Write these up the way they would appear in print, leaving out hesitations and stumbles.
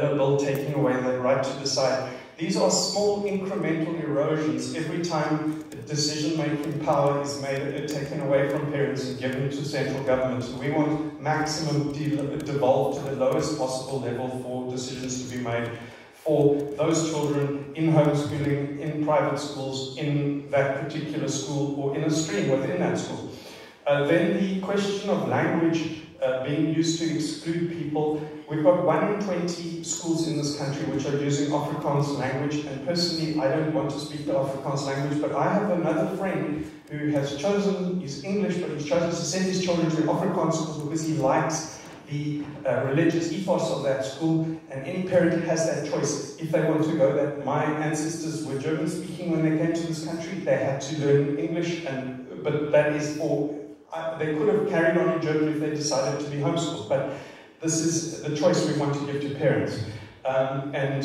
a bill taking away the right to decide. These are small incremental erosions every time decision-making power is taken away from parents and given to central government. And we want maximum devolved to the lowest possible level for decisions to be made for those children in homeschooling, in private schools, in that particular school, or in a stream within that school. Then the question of language being used to exclude people. We've got 1 in 20 schools in this country which are using Afrikaans language, and personally I don't want to speak the Afrikaans language, but I have another friend who has chosen, he's English, but he's chosen to send his children to Afrikaans schools because he likes the religious ethos of that school, and any parent has that choice if they want to go that. My ancestors were German speaking when they came to this country, they had to learn English, but that is for they could have carried on in German if they decided to be homeschooled, but this is the choice we want to give to parents. And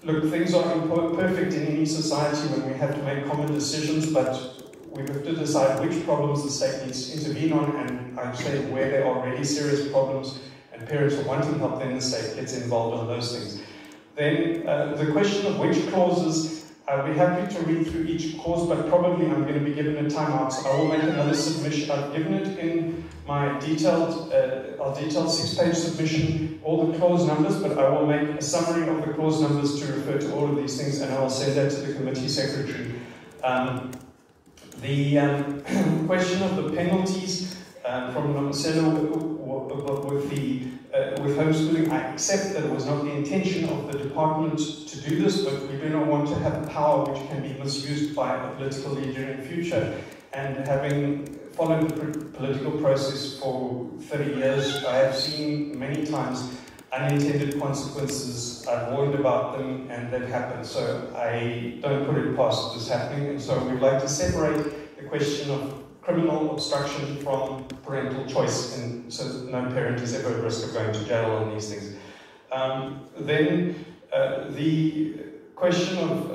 look, things are imperfect in any society when we have to make common decisions, but we have to decide which problems the state needs to intervene on, and I say where there are really serious problems and parents are wanting help, then the state gets involved on those things. Then the question of which clauses, I'll be happy to read through each clause, but probably I'm going to be given a timeout, so I will make another submission. I've given it in my our detailed 6-page submission, all the clause numbers, but I will make a summary of the clause numbers to refer to all of these things, and I will send that to the committee secretary. The question of the penalties from Nomcelo with homeschooling, I accept that it was not the intention of the department to do this, but we do not want to have power which can be misused by a political leader in the future. And having followed the political process for 30 years, I have seen many times unintended consequences. I've warned about them and they've happened, so I don't put it past this happening. And so we'd like to separate the question of criminal obstruction from parental choice, and so no parent is ever at risk of going to jail on these things. Then the question of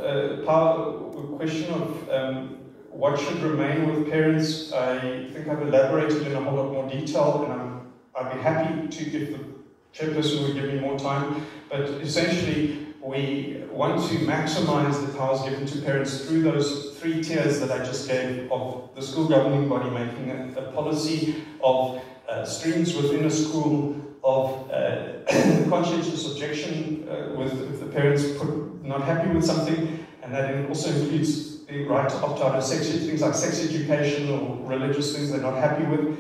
what should remain with parents, I think I've elaborated in a whole lot more detail, and I'd be happy to, if the chairperson would give me more time, but essentially we want to maximize the powers given to parents through those 3 tiers that I just gave of the school governing body making a policy of streams within a school, of conscientious objection if the parents not happy with something, and that also includes the right to opt out of things like sex education or religious things they're not happy with.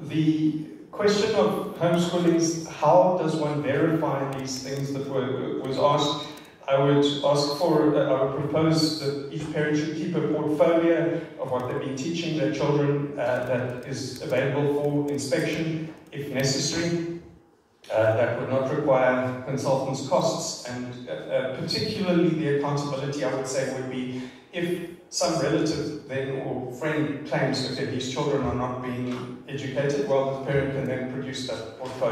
The question of homeschooling is how does one verify these things that was asked. I would propose that each parent should keep a portfolio of what they've been teaching their children that is available for inspection if necessary. That would not require consultants' costs, and particularly the accountability, I would say, would be if some relative then or friend claims, okay, these children are not being educated, well, the parent can then produce that portfolio.